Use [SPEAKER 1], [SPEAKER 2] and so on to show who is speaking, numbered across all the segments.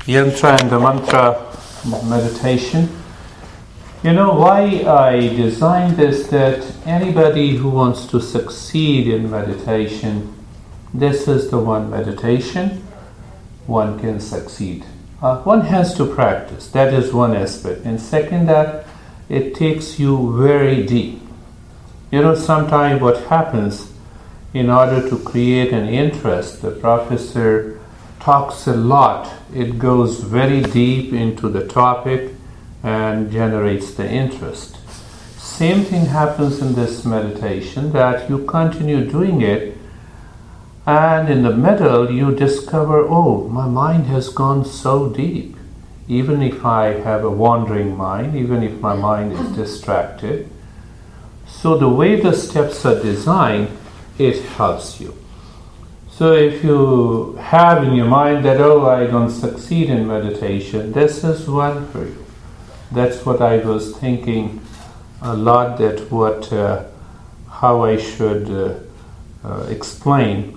[SPEAKER 1] Yantra and the Mantra meditation. You know why I designed this, that anybody who wants to succeed in meditation, this is the one meditation one can succeed. One has to practice, that is one aspect. And second, that it takes you very deep. You know, sometimes what happens, in order to create an interest, the professor talks a lot. It goes very deep into the topic and generates the interest. Same thing happens in this meditation, that you continue doing it, and in the middle you discover, oh, my mind has gone so deep. Even if I have a wandering mind, even if my mind is distracted. So the way the steps are designed, it helps you. So if you have in your mind that, oh, I don't succeed in meditation, this is one for you. That's what I was thinking a lot, that how I should explain.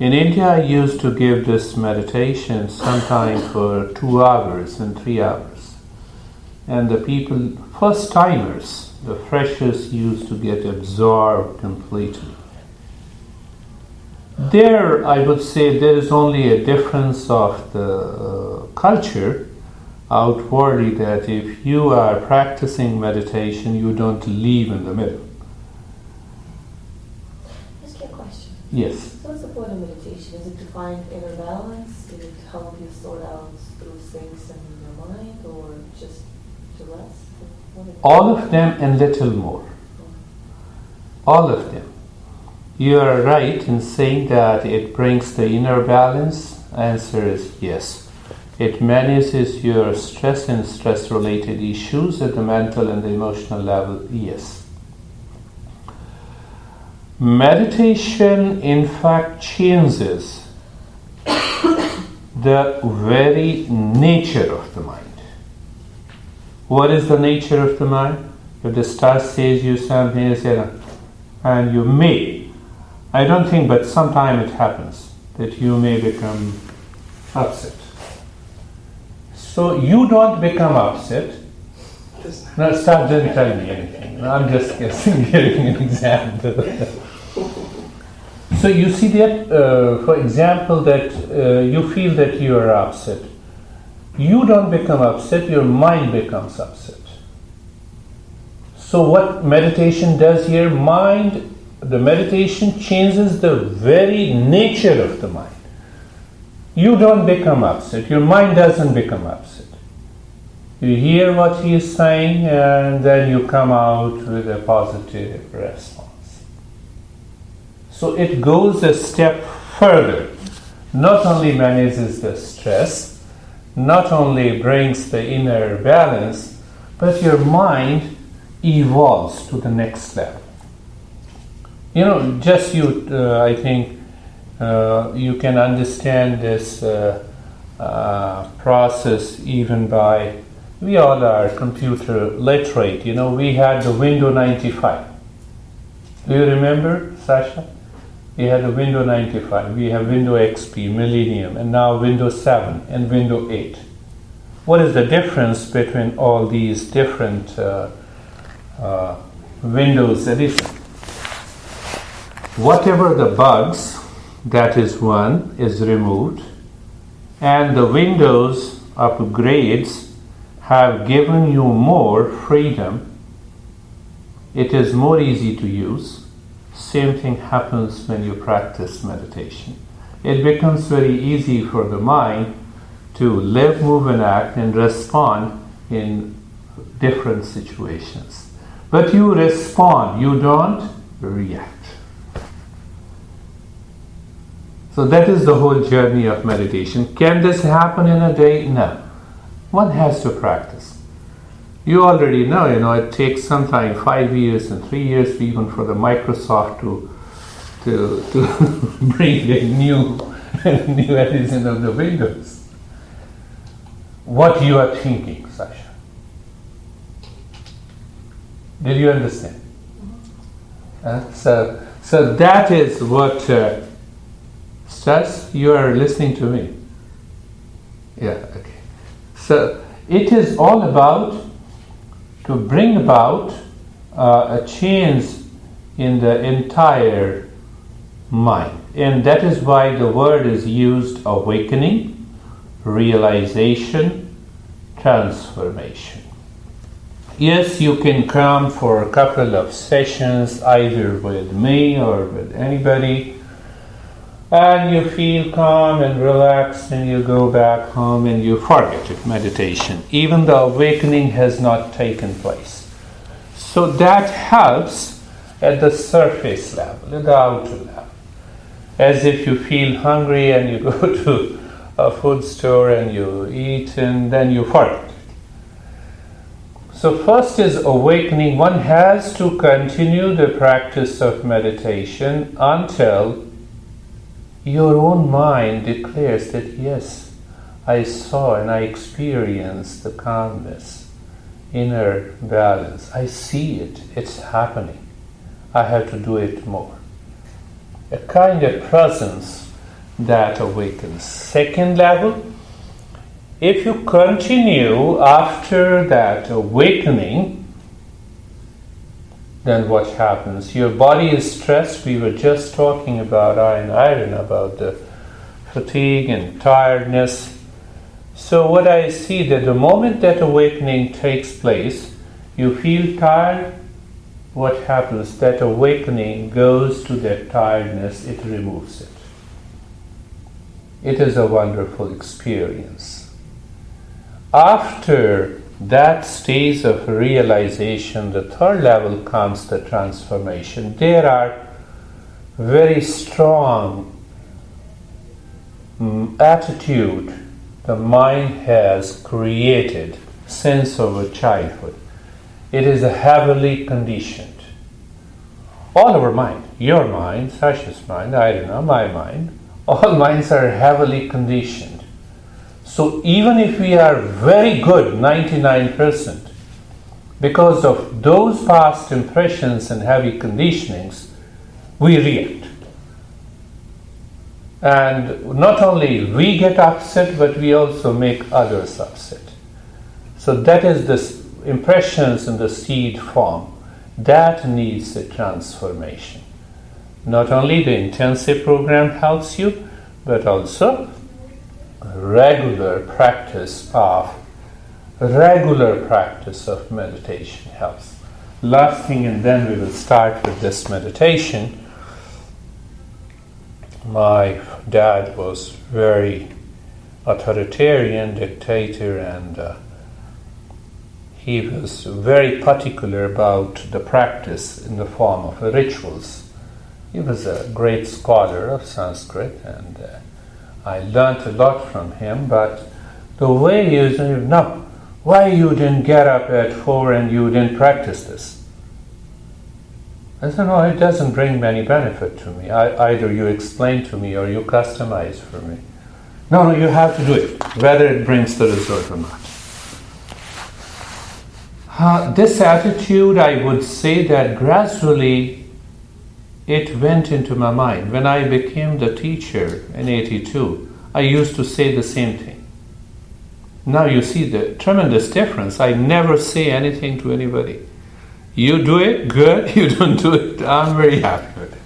[SPEAKER 1] In India, I used to give this meditation sometime for 2 hours and 3 hours. And the people, first timers, the freshers, used to get absorbed completely. There, I would say, there is only a difference of the culture outwardly, that if you are practicing meditation, you don't leave in the middle.
[SPEAKER 2] Ask you a question.
[SPEAKER 1] Yes.
[SPEAKER 2] So what's the point of meditation? Is it to find inner balance? Is it to help you sort out those things in your mind, or just to rest?
[SPEAKER 1] All of them and little more. All of them. You are right in saying that it brings the inner balance. Answer is yes. It manages your stress and stress-related issues at the mental and the emotional level. Yes. Meditation, in fact, changes the very nature of the mind. What is the nature of the mind? If the star says you something, and you may, I don't think, but sometime it happens that you may become upset. So you don't become upset. No, star didn't tell me anything. I'm just guessing, giving an example. So you see that, for example, that you feel that you are upset. You don't become upset, your mind becomes upset. So what meditation does here, the meditation changes the very nature of the mind. You don't become upset, your mind doesn't become upset. You hear what he is saying, and then you come out with a positive response. So it goes a step further. Not only manages the stress, not only brings the inner balance, but your mind evolves to the next level. You know, just I think you can understand this process even by, we all are computer literate. You know, we had the Windows 95. Do you remember, Sasha? We had the Windows 95. We have Windows XP, Millennium, and now Windows 7 and Windows 8. What is the difference between all these different Windows editions? Whatever the bugs, that is one, is removed, and the Windows upgrades have given you more freedom. It is more easy to use. Same thing happens when you practice meditation. It becomes very easy for the mind to live, move, and act and respond in different situations. But you respond, you don't react. So that is the whole journey of meditation. Can this happen in a day? No. One has to practice. You already know, it takes sometimes 5 years and 3 years even for the Microsoft to bring a new edition of the Windows. What you are thinking, Sasha? Did you understand? So that is what... Stress, you are listening to me. Yeah, okay. So it is all about to bring about a change in the entire mind. And that is why the word is used: awakening, realization, transformation. Yes, you can come for a couple of sessions either with me or with anybody, and you feel calm and relaxed, and you go back home and you forget it, meditation. Even the awakening has not taken place. So that helps at the surface level, at the outer level. As if you feel hungry and you go to a food store and you eat and then you forget it. So first is awakening. One has to continue the practice of meditation until your own mind declares that, yes, I saw and I experienced the calmness, inner balance. I see it. It's happening. I have to do it more. A kind of presence that awakens. Second level, if you continue after that awakening, then what happens? Your body is stressed. We were just talking about iron, about the fatigue and tiredness. So what I see, that the moment that awakening takes place, you feel tired. What happens? That awakening goes to that tiredness, it removes it. It is a wonderful experience. After that stage of realization, the third level comes the transformation. There are very strong attitude the mind has created since our childhood. It is heavily conditioned. All our mind, your mind, Sasha's mind, I don't know, my mind, all minds are heavily conditioned. So even if we are very good, 99%, because of those past impressions and heavy conditionings, we react. And not only we get upset, but we also make others upset. So that is the impressions in the seed form. That needs a transformation. Not only the intensive program helps you, but also regular practice of meditation helps. Last thing, and then we will start with this meditation. My dad was very authoritarian, dictator, and he was very particular about the practice in the form of rituals. He was a great scholar of Sanskrit, and I learnt a lot from him, but the way he said, no, why you didn't get up at 4 and you didn't practice this? I said, no, it doesn't bring any benefit to me. Either you explain to me or you customize for me. No, you have to do it, whether it brings the result or not. This attitude, I would say that gradually it went into my mind. When I became the teacher in 82, I used to say the same thing. Now you see the tremendous difference. I never say anything to anybody. You do it, good. You don't do it, I'm very happy with it.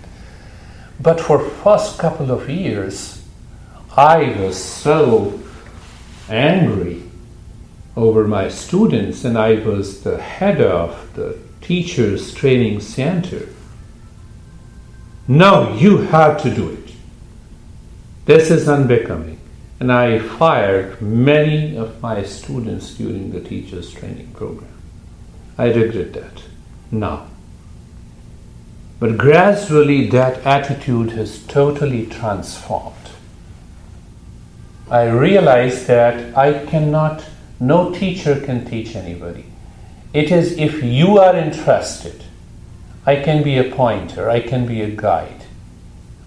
[SPEAKER 1] But for first couple of years, I was so angry over my students, and I was the head of the teachers training center. No, you have to do it. This is unbecoming. And I fired many of my students during the teachers training program. I regret that now. But gradually that attitude has totally transformed. I realized that no teacher can teach anybody. It is if you are interested, I can be a pointer, I can be a guide,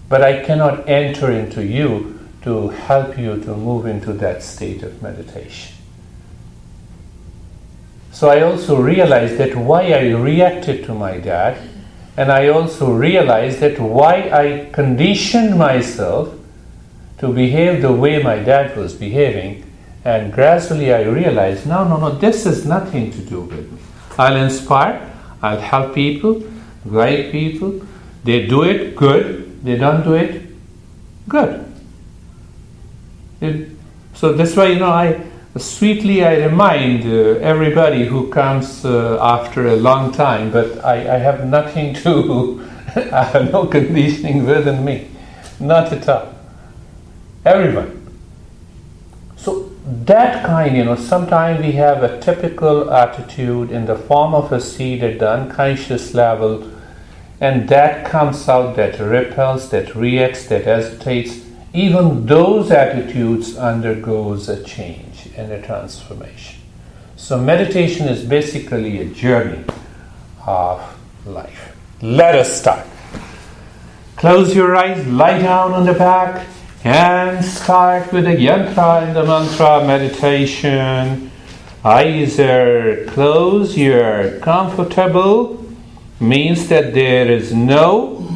[SPEAKER 1] but I cannot enter into you to help you to move into that state of meditation. So I also realized that why I reacted to my dad, and I also realized that why I conditioned myself to behave the way my dad was behaving, And gradually I realized, no, this has nothing to do with me. I'll inspire, I'll help people, guide people. They do it, good. They don't do it, good. So that's why, I remind everybody who comes after a long time, but I have nothing to, I have no conditioning within me. Not at all. Everyone. So that kind, sometimes we have a typical attitude in the form of a seed at the unconscious level, and that comes out, that repels, that reacts, that hesitates. Even those attitudes undergoes a change and a transformation. So meditation is basically a journey of life. Let us start. Close your eyes, lie down on the back, and start with a yantra in the mantra meditation. Eyes are closed, you're comfortable, means that there is no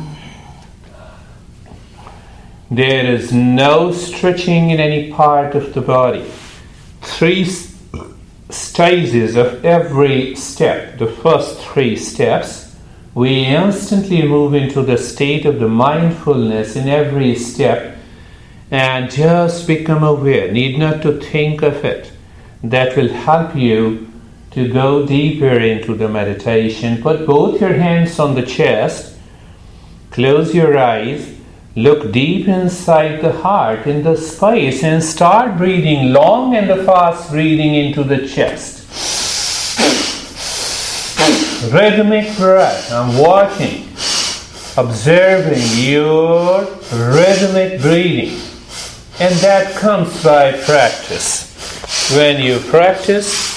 [SPEAKER 1] stretching in any part of the body. 3 stages of every step. The first 3 steps, we instantly move into the state of the mindfulness in every step and just become aware, need not to think of it. That will help you to go deeper into the meditation. Put both your hands on the chest, close your eyes, look deep inside the heart, in the space, and start breathing long and fast breathing into the chest. Rhythmic breath. I'm watching, observing your rhythmic breathing. And that comes by practice. When you practice.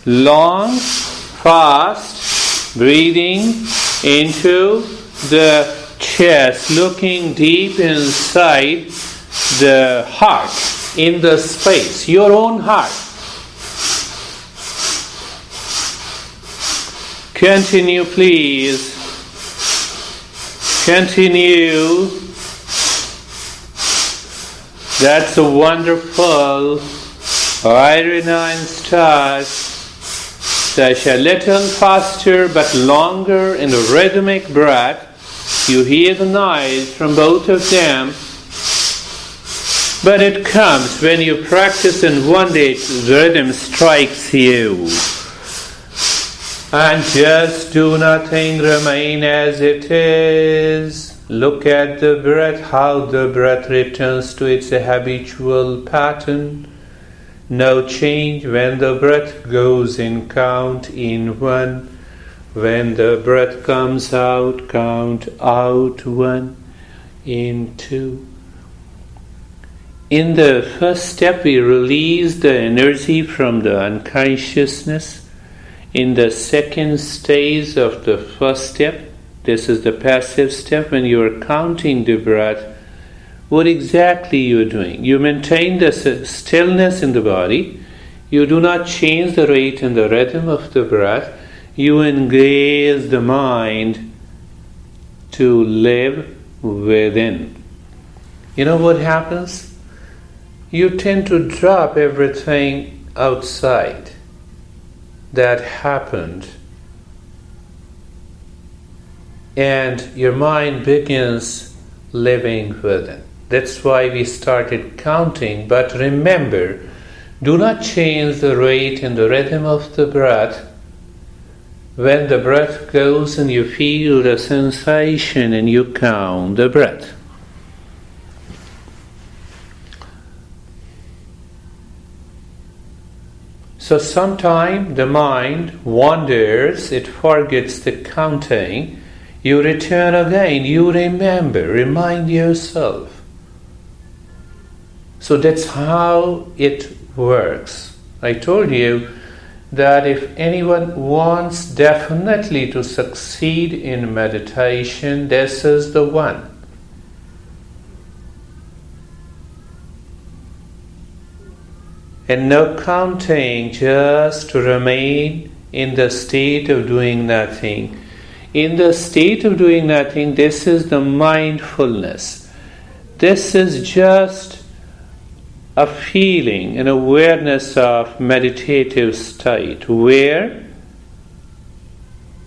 [SPEAKER 1] Long, fast breathing into the chest, looking deep inside the heart, in the space, your own heart. Continue, please. Continue. That's a wonderful iron start. Such a little faster but longer in the rhythmic breath. You hear the noise from both of them, but it comes when you practice, and one day the rhythm strikes you. And just do nothing, remain as it is. Look at the breath, how the breath returns to its habitual pattern. No change. When the breath goes in, count in 1. When the breath comes out, count out 1, in 2. In the first step, we release the energy from the unconsciousness. In the second stage of the first step, this is the passive step, when you are counting the breath, what exactly you are doing? You maintain the stillness in the body. You do not change the rate and the rhythm of the breath. You engage the mind to live within. You know what happens? You tend to drop everything outside that happened, and your mind begins living within. That's why we started counting. But remember, do not change the rate and the rhythm of the breath. When the breath goes and you feel the sensation and you count the breath. So sometimes the mind wanders, it forgets the counting. You return again, you remember, remind yourself. So that's how it works. I told you that if anyone wants definitely to succeed in meditation, this is the one. And no counting, just to remain in the state of doing nothing. In the state of doing nothing, this is the mindfulness. This is just a feeling, an awareness of meditative state where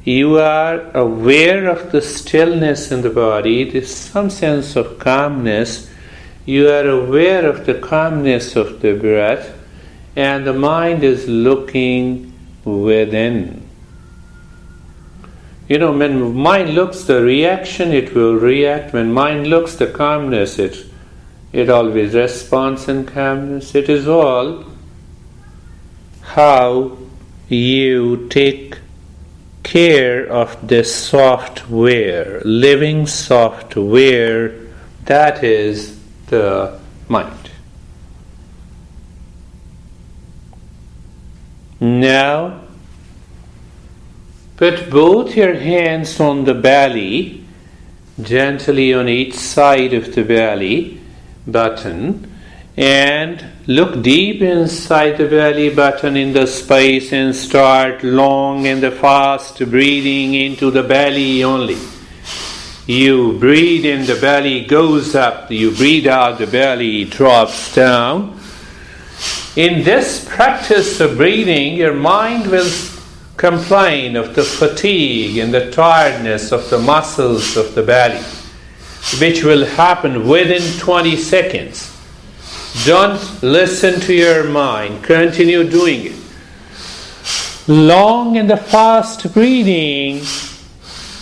[SPEAKER 1] you are aware of the stillness in the body. There's some sense of calmness. You are aware of the calmness of the breath, and the mind is looking within. When mind looks the reaction, it will react. When mind looks the calmness, it always responds in calmness. It is all how you take care of this software, living software, that is the mind. Now, put both your hands on the belly, gently on each side of the belly button, and look deep inside the belly button in the space and start long and fast breathing into the belly only. You breathe in, the belly goes up. You breathe out, the belly drops down. In this practice of breathing, your mind will complain of the fatigue and the tiredness of the muscles of the belly, which will happen within 20 seconds. Don't listen to your mind. Continue doing it. Long and fast breathing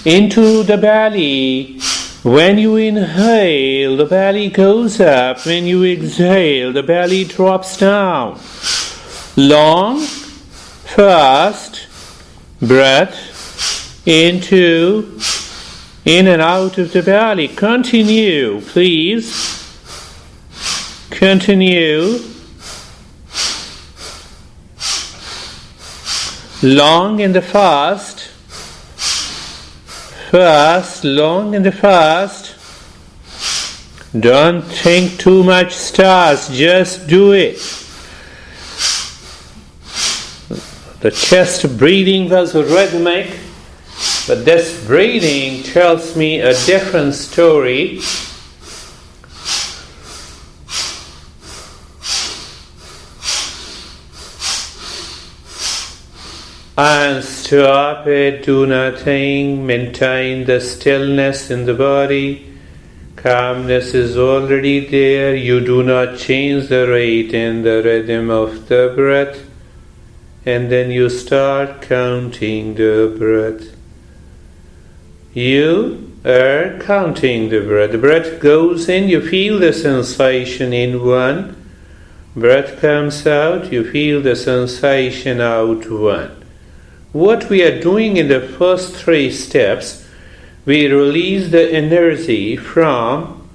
[SPEAKER 1] into the belly. When you inhale, the belly goes up. When you exhale, the belly drops down. Long, fast breath in and out of the belly. Continue, please. Continue. Long and fast. Fast, long and fast. Don't think too much stars, just do it. The chest breathing was rhythmic, but this breathing tells me a different story. And stop it, do nothing, maintain the stillness in the body. Calmness is already there. You do not change the rate and the rhythm of the breath. And then you start counting the breath. You are counting the breath. The breath goes in, you feel the sensation in one. Breath comes out, you feel the sensation out one. What we are doing in the first 3 steps, we release the energy from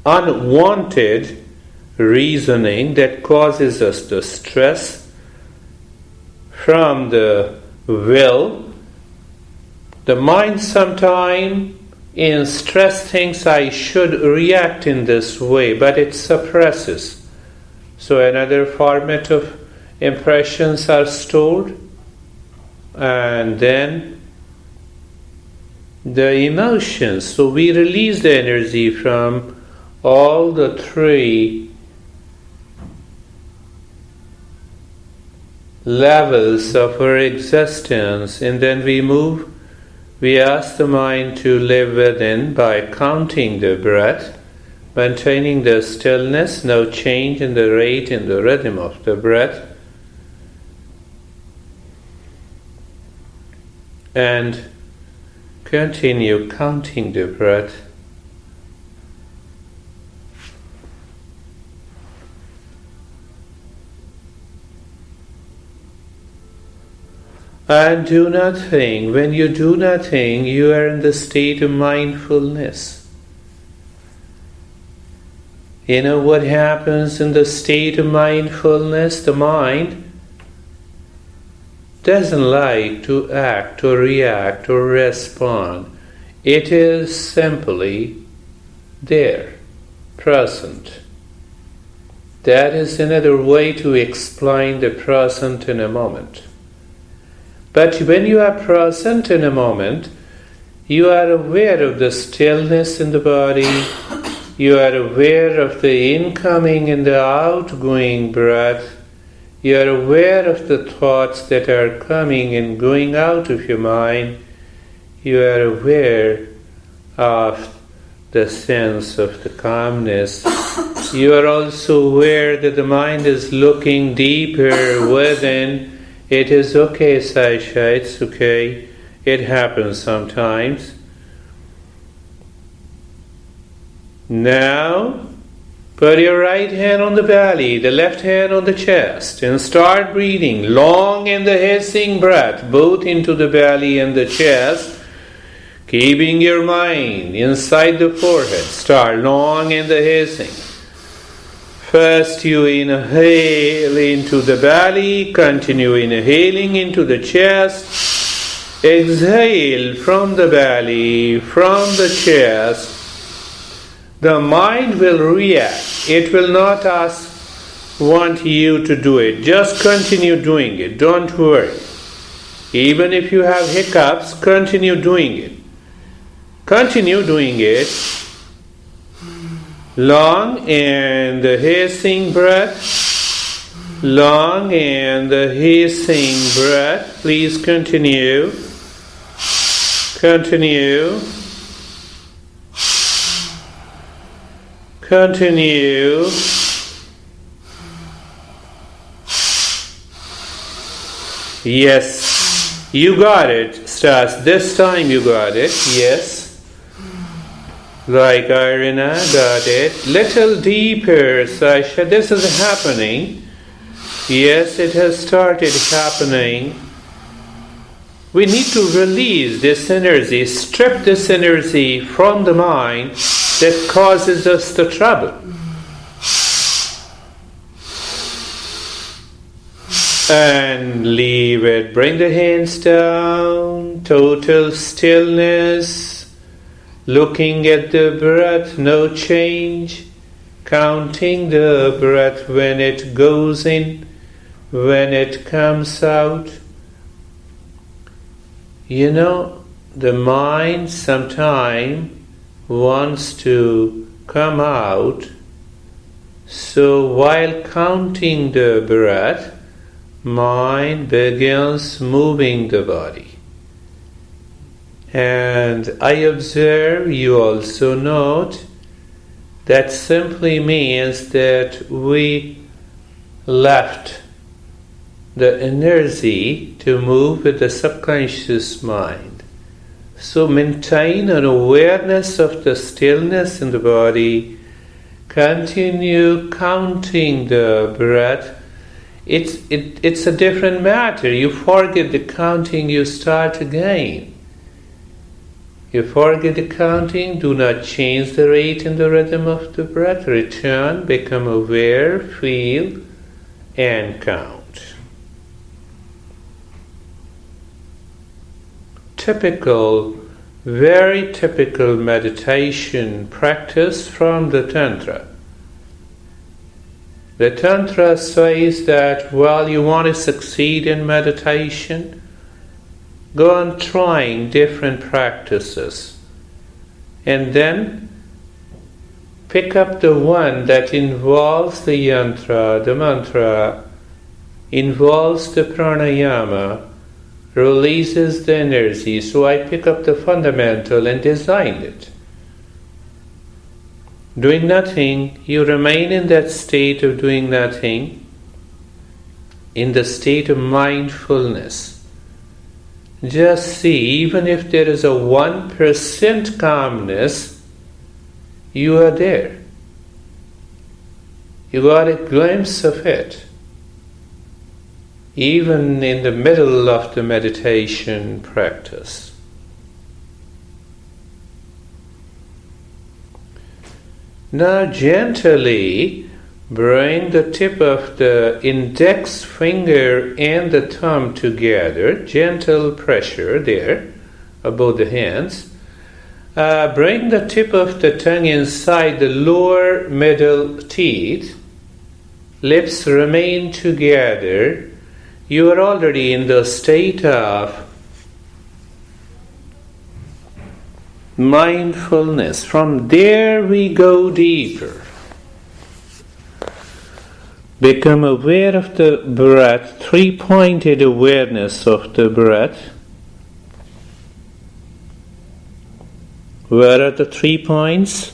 [SPEAKER 1] unwanted reasoning that causes us the stress, from the will. The mind sometimes in stress thinks I should react in this way, but it suppresses. So another format of impressions are stored. And then the emotions. So we release the energy from all the 3 levels of our existence, and then we ask the mind to live within by counting the breath, maintaining the stillness, no change in the rate and the rhythm of the breath. And continue counting the breath. And do nothing. When you do nothing, you are in the state of mindfulness. You know what happens in the state of mindfulness? The mind doesn't like to act or react or respond. It is simply there, present. That is another way to explain the present in a moment. But when you are present in a moment, you are aware of the stillness in the body, You are aware of the incoming and the outgoing breath. You are aware of the thoughts that are coming and going out of your mind. You are aware of the sense of the calmness. You are also aware that the mind is looking deeper within. It is okay, Saisha, it's okay. It happens sometimes. Now, put your right hand on the belly, the left hand on the chest, and start breathing long in the hissing breath, both into the belly and the chest, keeping your mind inside the forehead. Start long in the hissing. First you inhale into the belly, continue inhaling into the chest, exhale from the belly, from the chest. The mind will react. It will not want you to do it. Just continue doing it. Don't worry. Even if you have hiccups, continue doing it. Continue doing it. Long and the hissing breath. Long and the hissing breath. Please continue. Continue. Continue. Yes, you got it, Stas. This time you got it. Yes. Like Irina got it. Little deeper, Sasha. This is happening. Yes, it has started happening. We need to release this energy, strip this energy from the mind that causes us the trouble. And leave it. Bring the hands down. Total stillness. Looking at the breath, no change. Counting the breath when it goes in, when it comes out. You know, the mind sometimes wants to come out. So while counting the breath, mind begins moving the body. And I observe, you also note, that simply means that we left the energy to move with the subconscious mind. So maintain an awareness of the stillness in the body. Continue counting the breath. It's a different matter. You forget the counting, you start again. You forget the counting, do not change the rate and the rhythm of the breath. Return, become aware, feel, and count. Very typical meditation practice from the Tantra. The Tantra says that while you want to succeed in meditation, go on trying different practices and then pick up the one that involves the yantra, the mantra, involves the pranayama, releases the energy. So I pick up the fundamental and design it. Doing nothing, you remain in that state of doing nothing, in the state of mindfulness. Just see, even if there is a 1% calmness, you are there. You got a glimpse of it. Even in the middle of the meditation practice. Now gently bring the tip of the index finger and the thumb together. Gentle pressure there above the hands. Bring the tip of the tongue inside the lower middle teeth. Lips remain together. You are already in the state of mindfulness. From there we go deeper. Become aware of the breath, three-pointed awareness of the breath. Where are the 3 points?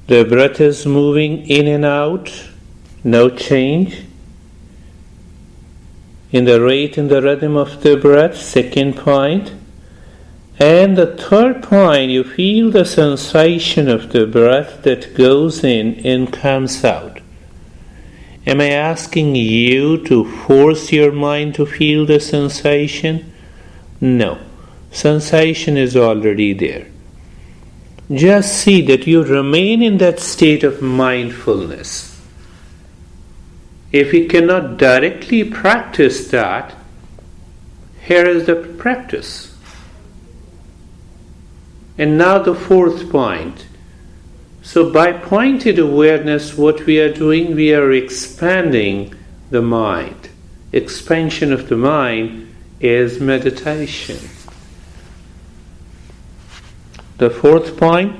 [SPEAKER 1] The breath is moving in and out, no change in the rate and the rhythm of the breath, second point. And the third point, you feel the sensation of the breath that goes in and comes out. Am I asking you to force your mind to feel the sensation? No. Sensation is already there. Just see that you remain in that state of mindfulness. If you cannot directly practice that, here is the practice. And now the fourth point. So by pointed awareness, what we are doing, we are expanding the mind. Expansion of the mind is meditation. The fourth point,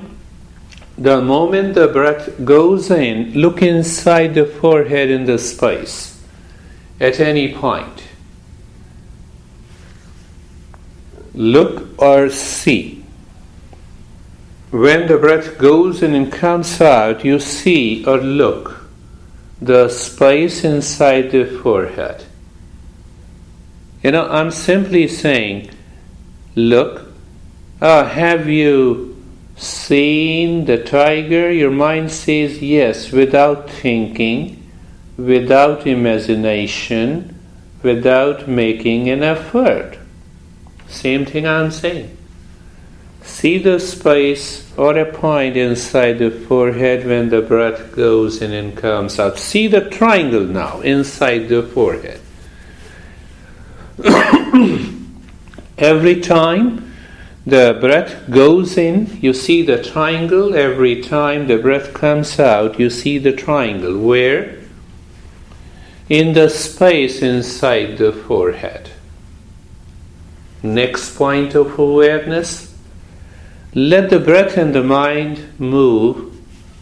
[SPEAKER 1] the moment the breath goes in, look inside the forehead in the space at any point. Look or see. When the breath goes in and comes out, you see or look the space inside the forehead. I'm simply saying, look. Have you seen the tiger? Your mind says yes, without thinking, without imagination, without making an effort. Same thing I'm saying. See the space or a point inside the forehead when the breath goes in and comes out. See the triangle now inside the forehead. Every time the breath goes in, you see the triangle. Every time the breath comes out, you see the triangle. Where? In the space inside the forehead. Next point of awareness. Let the breath and the mind move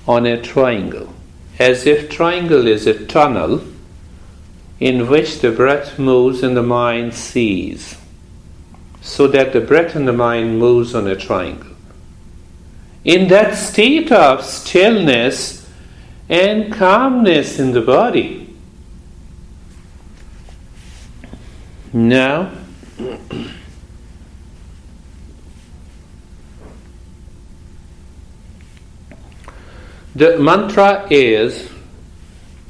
[SPEAKER 1] on a triangle, as if triangle is a tunnel in which the breath moves and the mind sees, so that the breath and the mind moves on a triangle. In that state of stillness and calmness in the body. Now, the mantra is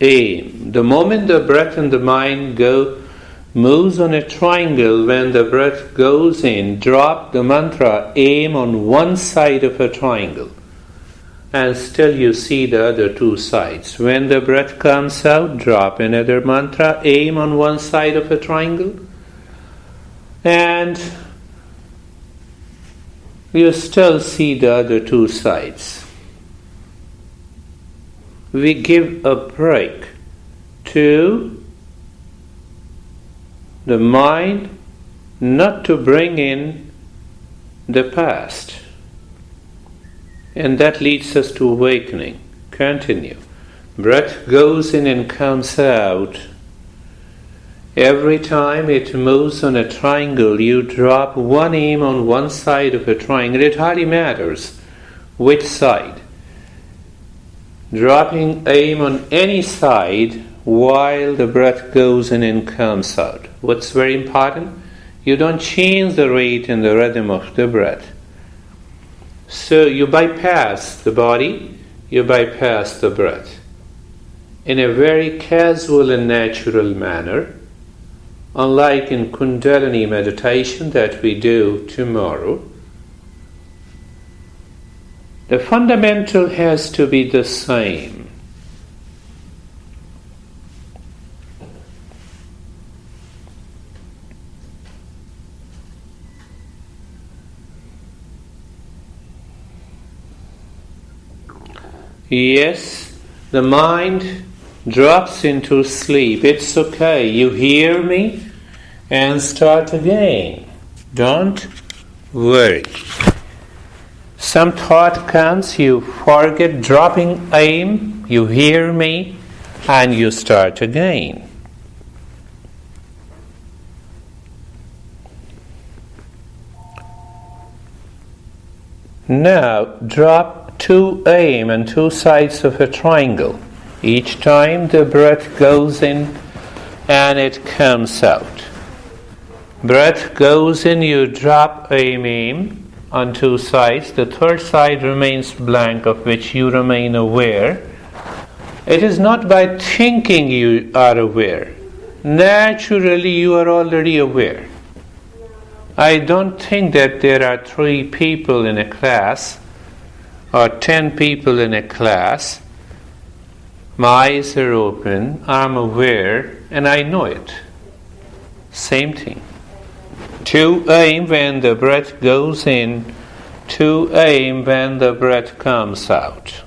[SPEAKER 1] aim. The moment the breath and the mind moves on a triangle, when the breath goes in, drop the mantra, aim on one side of a triangle, and still you see the other two sides. When the breath comes out, drop another mantra, aim on one side of a triangle, and you still see the other two sides. We give a break to the mind not to bring in the past. And that leads us to awakening. Continue. Breath goes in and comes out. Every time it moves on a triangle, you drop one aim on one side of a triangle. It hardly matters which side. Dropping aim on any side while the breath goes in and comes out. What's very important? You don't change the rate and the rhythm of the breath. So you bypass the body, you bypass the breath in a very casual and natural manner, unlike in Kundalini meditation that we do tomorrow. The fundamental has to be the same. Yes, the mind drops into sleep. It's okay. You hear me and start again. Don't worry. Some thought comes, you forget, dropping aim, you hear me, and you start again. Now drop two aim on two sides of a triangle. Each time the breath goes in and it comes out. Breath goes in, you drop aim on two sides. The third side remains blank, of which you remain aware. It is not by thinking you are aware. Naturally you are already aware. I don't think that there are 3 people in a class or 10 people in a class. My eyes are open, I'm aware, and I know it. Same thing. To aim when the breath goes in, to aim when the breath comes out.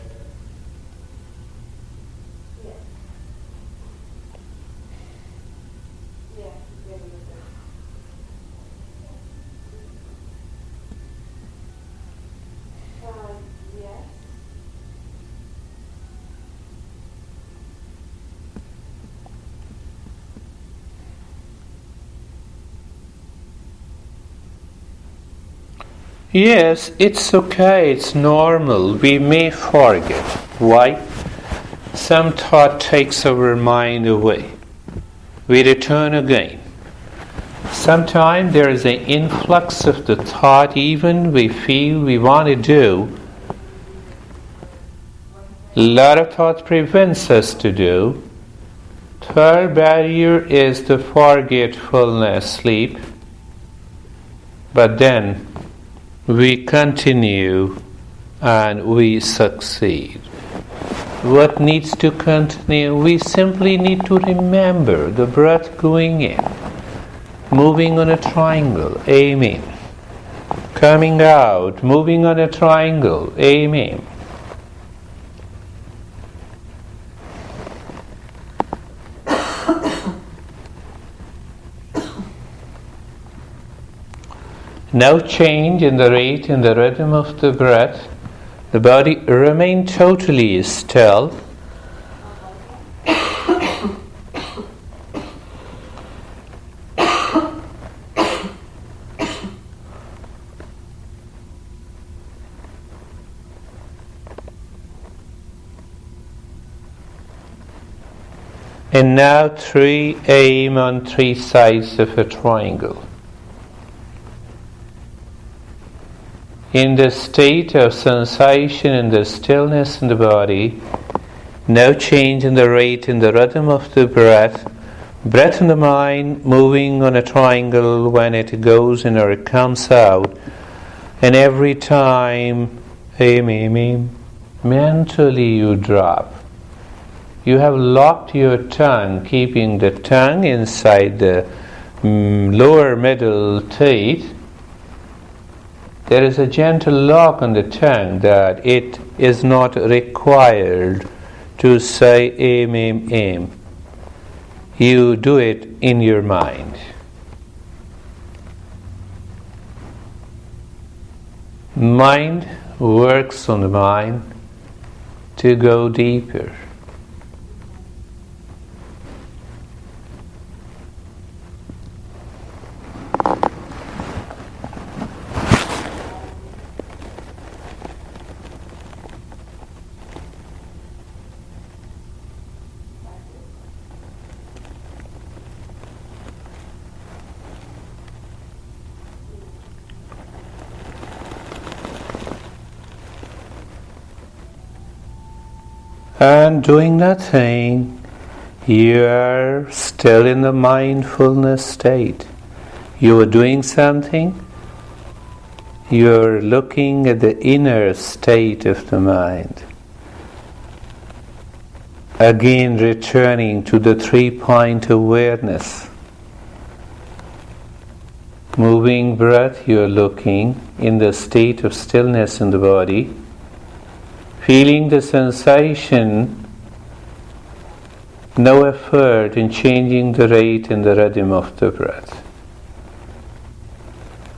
[SPEAKER 1] Yes, it's okay, it's normal. We may forget. Why? Some thought takes our mind away. We return again. Sometimes there is an influx of the thought, even we feel we want to do. A lot of thought prevents us to do. Third barrier is the forgetfulness, sleep. But then we continue and we succeed. What needs to continue? We simply need to remember the breath going in, moving on a triangle, aiming, coming out, moving on a triangle, aiming. No change in the rate and the rhythm of the breath. The body remains totally still. And now 3 aim on 3 sides of a triangle. In the state of sensation, in the stillness in the body, no change in the rate and the rhythm of the breath. Breath in the mind moving on a triangle when it goes in or it comes out. And every time, mentally you drop. You have locked your tongue, keeping the tongue inside the lower middle teeth. There is a gentle lock on the tongue that it is not required to say aim. You do it in your mind. Mind works on the mind to go deeper. And doing nothing, you are still in the mindfulness state. You are doing something, you are looking at the inner state of the mind. Again returning to the 3-point awareness. Moving breath, you are looking in the state of stillness in the body. Feeling the sensation, no effort in changing the rate and the rhythm of the breath.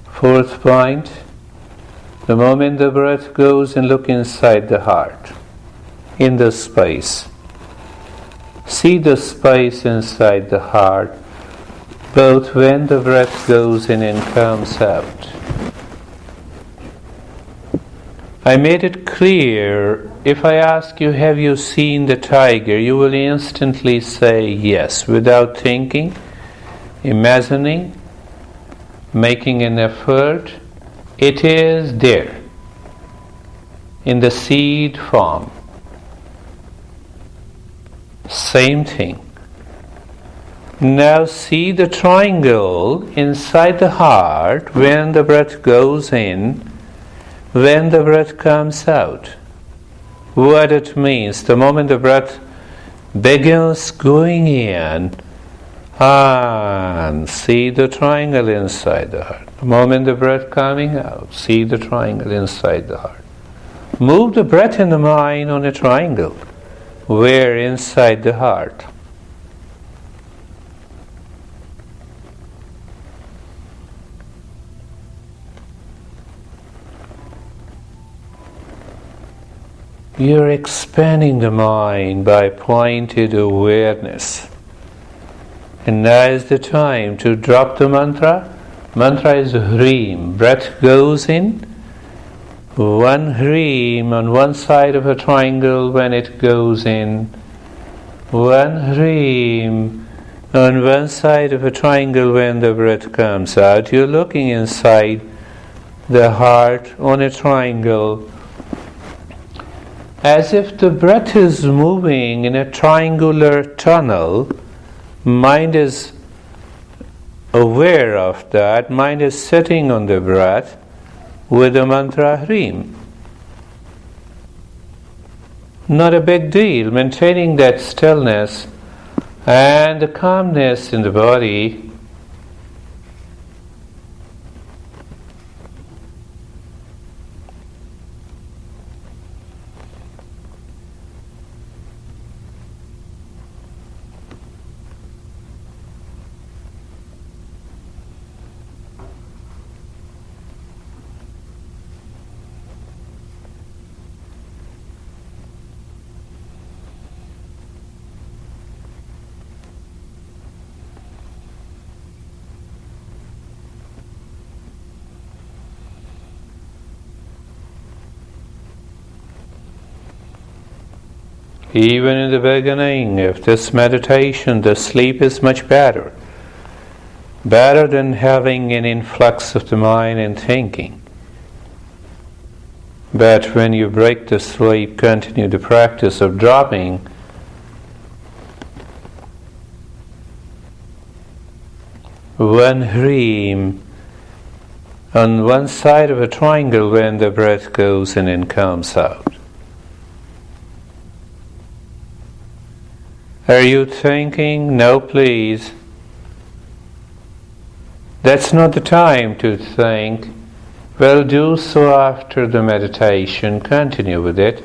[SPEAKER 1] 4th point, The moment the breath goes in, look inside the heart, in the space. See the space inside the heart, both when the breath goes in and comes out. I made it clear, if I ask you, have you seen the tiger, you will instantly say yes, without thinking, imagining, making an effort. It is there, in the seed form. Same thing. Now see the triangle inside the heart when the breath goes in, when the breath comes out. What it means, the moment the breath begins going in, and see the triangle inside the heart. The moment the breath coming out, see the triangle inside the heart. Move the breath in the mind on a triangle. Where? Inside the heart. You're expanding the mind by pointed awareness. And now is the time to drop the mantra. Mantra is Hreem. Breath goes in. One Hreem on one side of a triangle when it goes in. One Hreem on one side of a triangle when the breath comes out. You're looking inside the heart on a triangle, as if the breath is moving in a triangular tunnel. Mind is aware of that. Mind is sitting on the breath with the mantra Hreem. Not a big deal. Maintaining that stillness and the calmness in the body. Even in the beginning of this meditation, the sleep is much better. Better than having an influx of the mind and thinking. But when you break the sleep, continue the practice of dropping. One Hreem on one side of a triangle when the breath goes in and comes out. Are you thinking? No, please. That's not the time to think. Well, do so after the meditation. Continue with it.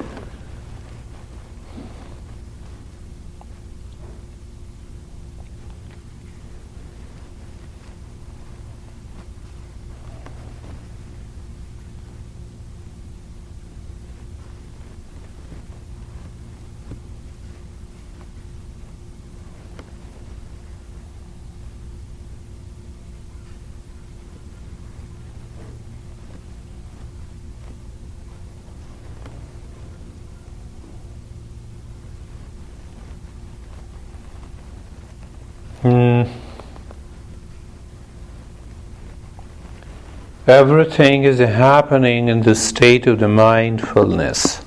[SPEAKER 1] Everything is happening in the state of the mindfulness.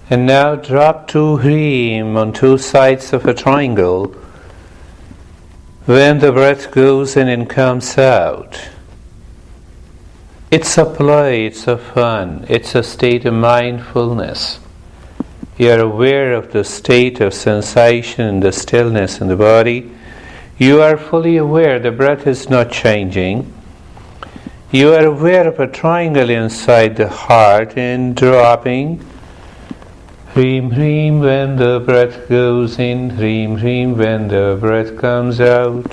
[SPEAKER 1] And now drop two Hreem on two sides of a triangle when the breath goes in and comes out. It's a play, it's a fun, it's a state of mindfulness. You are aware of the state of sensation and the stillness in the body. You are fully aware the breath is not changing. You are aware of a triangle inside the heart and dropping. Hreem, Hreem when the breath goes in. Hreem, Hreem when the breath comes out.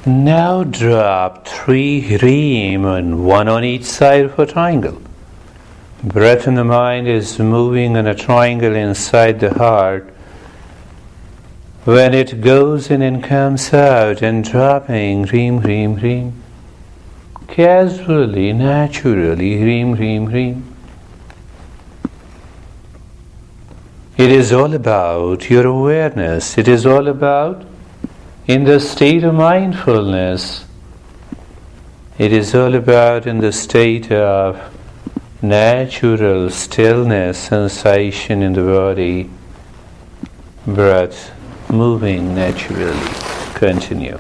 [SPEAKER 1] Now drop 3 ream and 1 on each side of a triangle. Breath in the mind is moving in a triangle inside the heart. When it goes in and comes out and dropping ream, ream, ream. Casually, naturally, ream, ream, ream. It is all about your awareness. It is all about in the state of mindfulness. It is all about in the state of natural stillness, sensation in the body, breath moving naturally. Continue.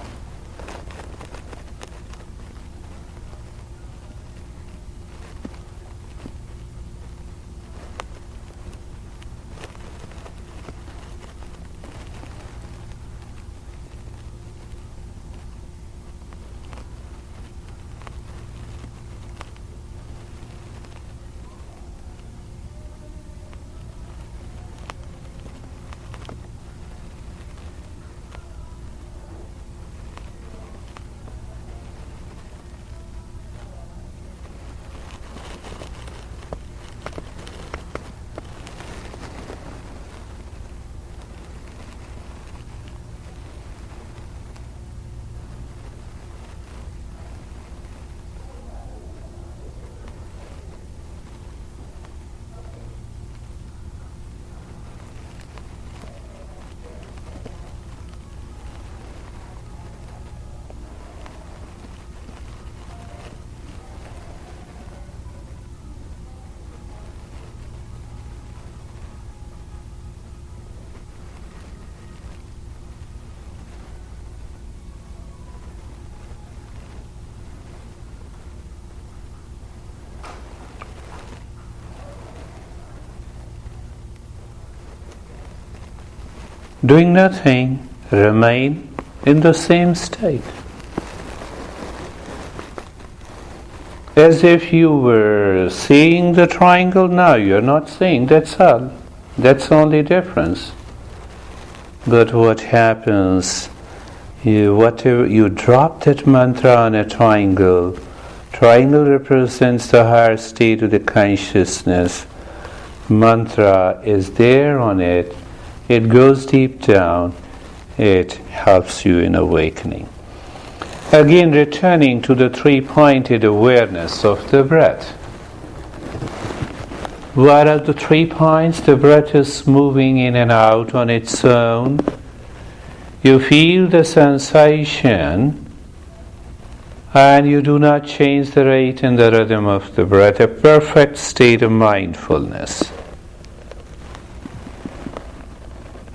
[SPEAKER 1] Doing nothing, remain in the same state. As if you were seeing the triangle, now you're not seeing, that's all. That's the only difference. But what happens, you drop that mantra on a triangle. Triangle represents the higher state of the consciousness. Mantra is there on it. It goes deep down. It helps you in awakening. Again, returning to the 3-pointed awareness of the breath. What are the 3 points? The breath is moving in and out on its own. You feel the sensation and you do not change the rate and the rhythm of the breath. A perfect state of mindfulness.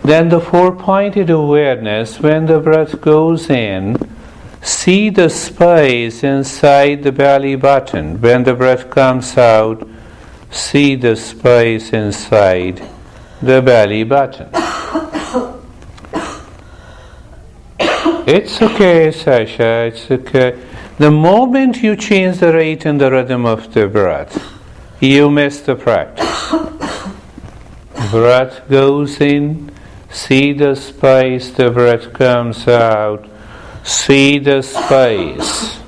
[SPEAKER 1] Then the 4-pointed awareness, when the breath goes in, see the space inside the belly button. When the breath comes out, see the space inside the belly button. It's okay, Sasha, it's okay. The moment you change the rate and the rhythm of the breath, you miss the practice. Breath goes in, see the space, the breath comes out, see the space.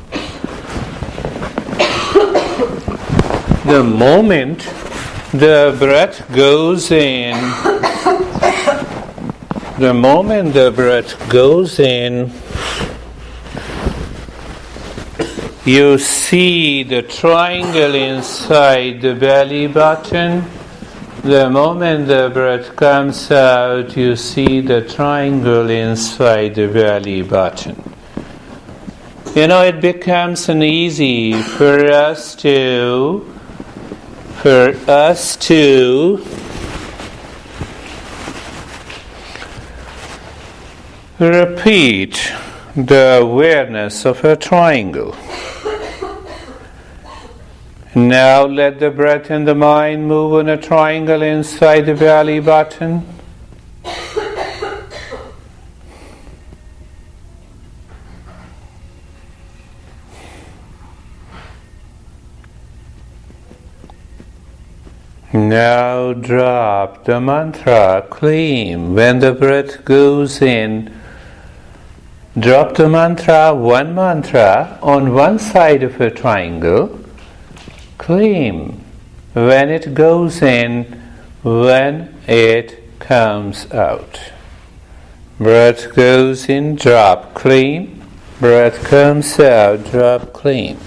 [SPEAKER 1] The moment the breath goes in, you see the triangle inside the belly button. The moment the breath comes out, you see the triangle inside the belly button. It becomes easy for us to repeat the awareness of a triangle. Now let the breath and the mind move in a triangle inside the belly button. Now drop the mantra, claim. When the breath goes in, Drop the mantra, one mantra, on one side of a triangle. Claim when it goes in, when it comes out. Breath goes in, drop, claim. Breath comes out, drop, claim.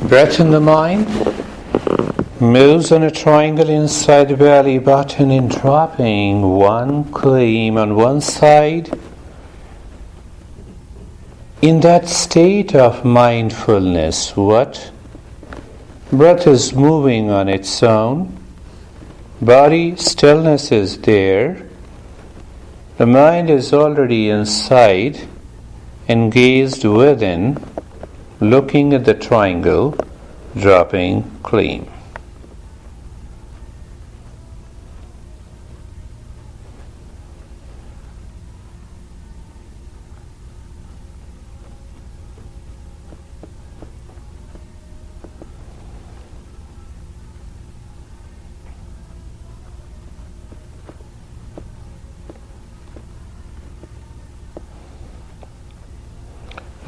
[SPEAKER 1] Breath in the mind moves on a triangle inside the belly button and dropping one claim on one side. In that state of mindfulness, what? Breath is moving on its own. Body stillness is there. The mind is already inside, engaged within, looking at the triangle, dropping clean.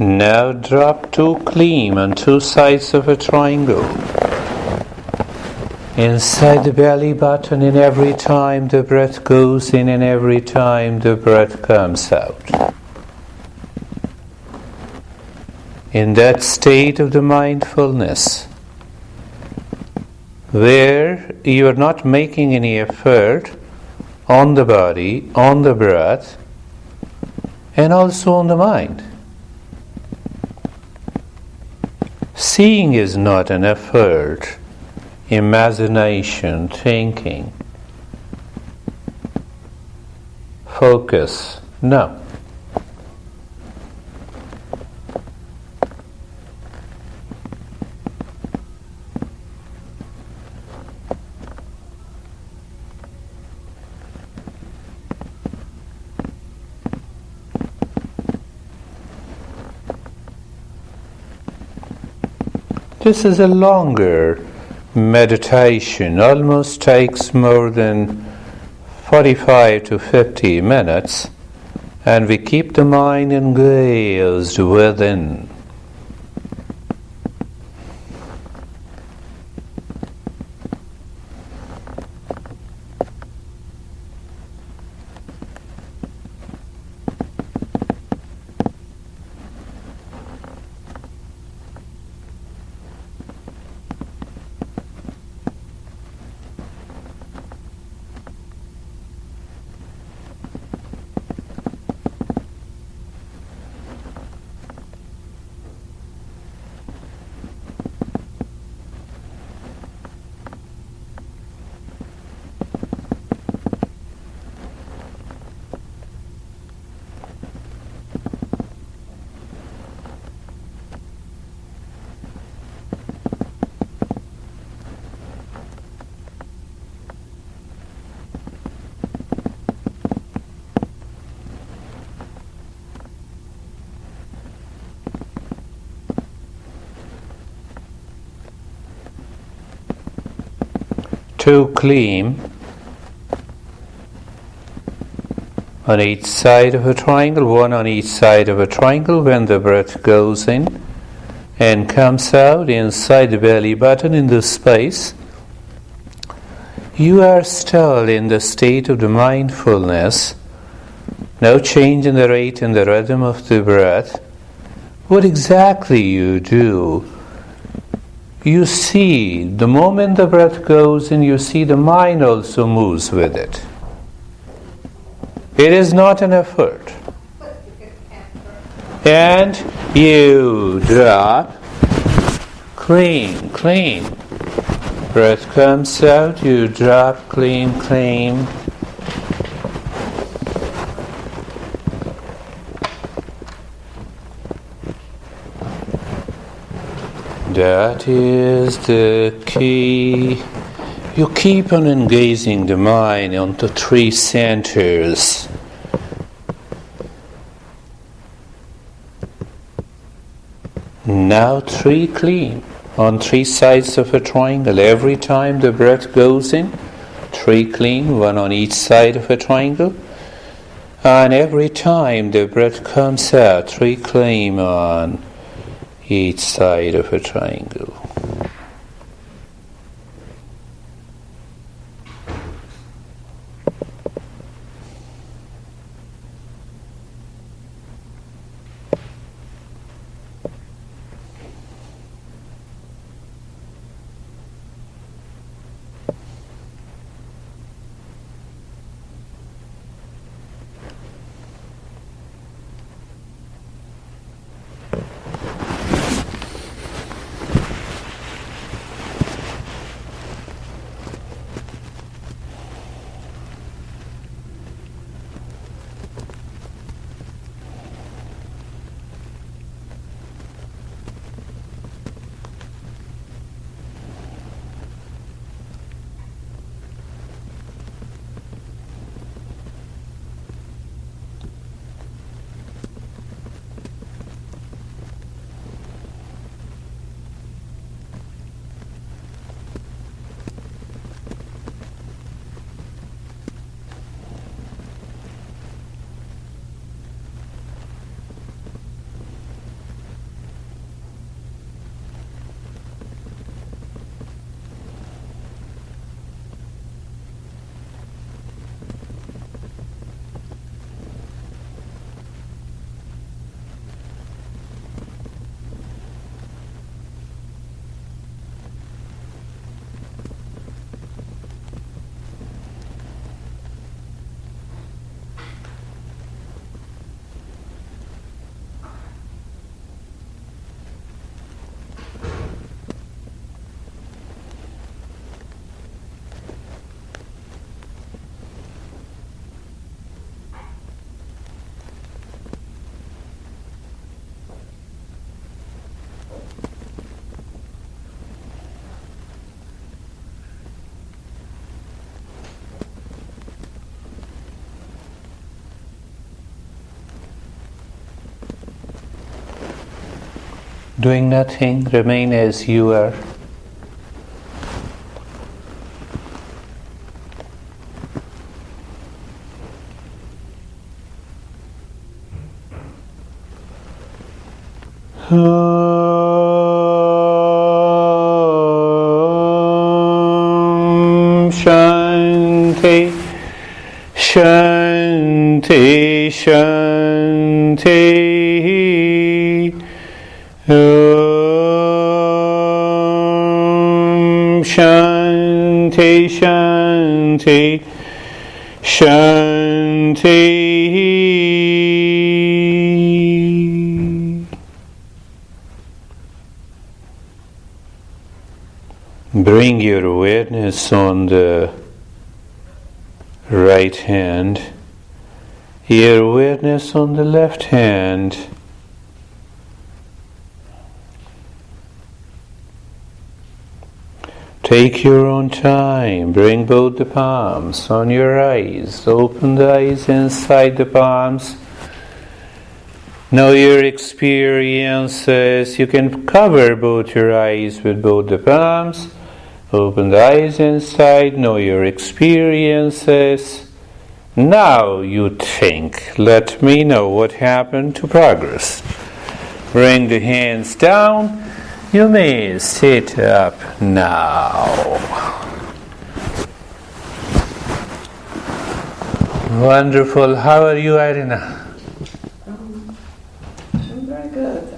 [SPEAKER 1] Now drop two clean on two sides of a triangle. Inside the belly button, and every time the breath goes in and every time the breath comes out. In that state of the mindfulness, where you are not making any effort on the body, on the breath, and also on the mind. Seeing is not an effort, imagination, thinking, focus, no. This is a longer meditation, almost takes more than 45 to 50 minutes, and we keep the mind engaged within. Two clean on each side of a triangle, one on each side of a triangle when the breath goes in and comes out inside the belly button in the space. You are still in the state of the mindfulness, no change in the rate and the rhythm of the breath. What exactly you do? You see, the moment the breath goes in, you see the mind also moves with it. It is not an effort. And you drop clean, clean. Breath comes out, you drop clean, clean. That is the key. You keep on engaging the mind onto three centers. Now three clean on three sides of a triangle. Every time the breath goes in, three clean, one on each side of a triangle. And every time the breath comes out, three clean on each side of a triangle. Doing nothing, remain as you are. Shanti, Shanti, Shanti. Shanti, Shanti, Shanti. Bring your awareness on the right hand, your awareness on the left hand. Take your own time, bring both the palms on your eyes, open the eyes inside the palms. Know your experiences. You can cover both your eyes with both the palms, open the eyes inside, know your experiences. Now you think, let me know what happened to progress. Bring the hands down. You may sit up now. Wonderful. How are you, Irina?
[SPEAKER 3] I'm very good.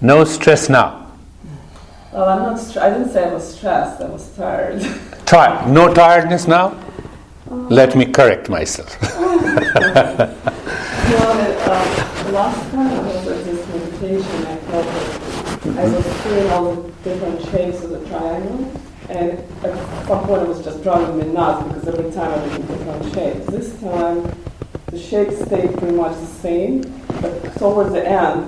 [SPEAKER 1] No stress now.
[SPEAKER 3] Well, I'm not. I didn't say I was stressed. I was tired.
[SPEAKER 1] No tiredness now? Let me correct myself.
[SPEAKER 3] Last time I was at this meditation, I felt that I was feeling all the different shapes of the triangle, and at some point it was just driving me nuts because every time I did different shapes. This time, the shapes stayed pretty much the same, but towards the end,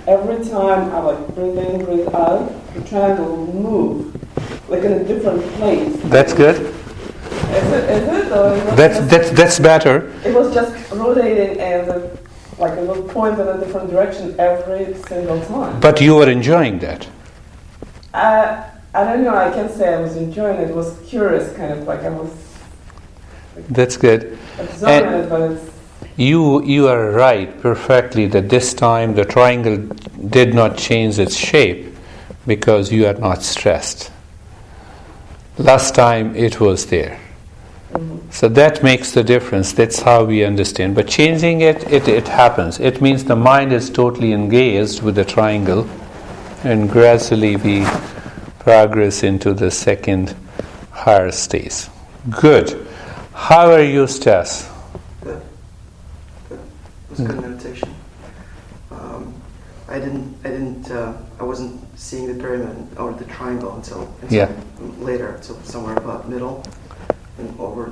[SPEAKER 3] every time I like breathe in, breathe out, the triangle will move, like in a different place.
[SPEAKER 1] That's good.
[SPEAKER 3] Is it? Or it was
[SPEAKER 1] That's better.
[SPEAKER 3] It was just rotating and like a little point in a different direction every single time.
[SPEAKER 1] But you were enjoying that.
[SPEAKER 3] I don't know, I can't say I was enjoying it. It was curious, kind of like I was
[SPEAKER 1] That's good.
[SPEAKER 3] observing it, but it's...
[SPEAKER 1] You are right perfectly that this time the triangle did not change its shape because you are not stressed. Last time it was there. So that makes the difference. That's how we understand. But changing it happens. It means the mind is totally engaged with the triangle, and gradually we progress into the second higher stage. Good. How are you, Stas?
[SPEAKER 4] Good. It was good meditation. I wasn't seeing the pyramid or the triangle until later, until somewhere about middle and over,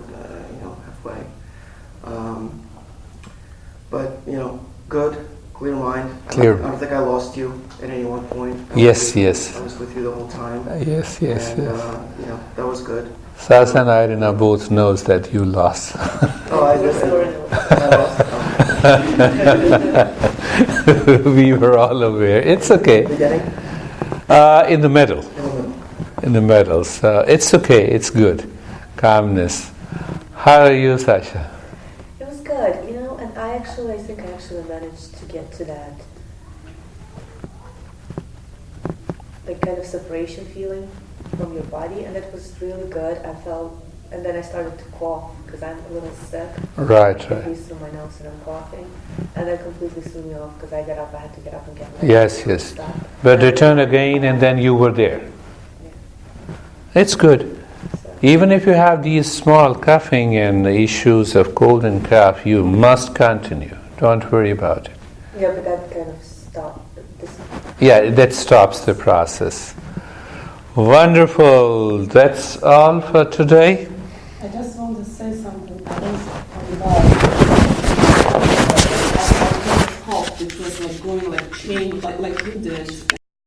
[SPEAKER 4] halfway. But good, clear mind.
[SPEAKER 1] Clear.
[SPEAKER 4] I don't think I lost you at any one point.
[SPEAKER 1] Yes.
[SPEAKER 4] I was with you the whole time.
[SPEAKER 1] Yes.
[SPEAKER 4] That was good.
[SPEAKER 1] Sas and Irina both knows that you lost.
[SPEAKER 4] Oh, I lost.
[SPEAKER 1] We were all aware. It's okay.
[SPEAKER 4] Beginning?
[SPEAKER 1] In the middle. In the middle. So it's okay. It's good. Calmness. How are you, Sasha?
[SPEAKER 2] It was good, and I think I actually managed to get to that like kind of separation feeling from your body, and it was really good. I felt, and then I started to cough because I'm a little sick.
[SPEAKER 1] Right.
[SPEAKER 2] It breathes through my nose and I'm coughing, and that completely threw me off because I had to get up and get ready.
[SPEAKER 1] Yes.
[SPEAKER 2] Stop.
[SPEAKER 1] But return again, and then you were there.
[SPEAKER 2] Yeah.
[SPEAKER 1] It's good.
[SPEAKER 2] So,
[SPEAKER 1] Even if you have these small coughing and issues of cold and cough, you must continue. Don't worry about it.
[SPEAKER 2] yeah, but that kind of stopped.
[SPEAKER 1] Yeah, that stops the process. Wonderful. That's all for today.
[SPEAKER 3] I just want to say something. I was on the ball. I couldn't talk because like going like change like you did.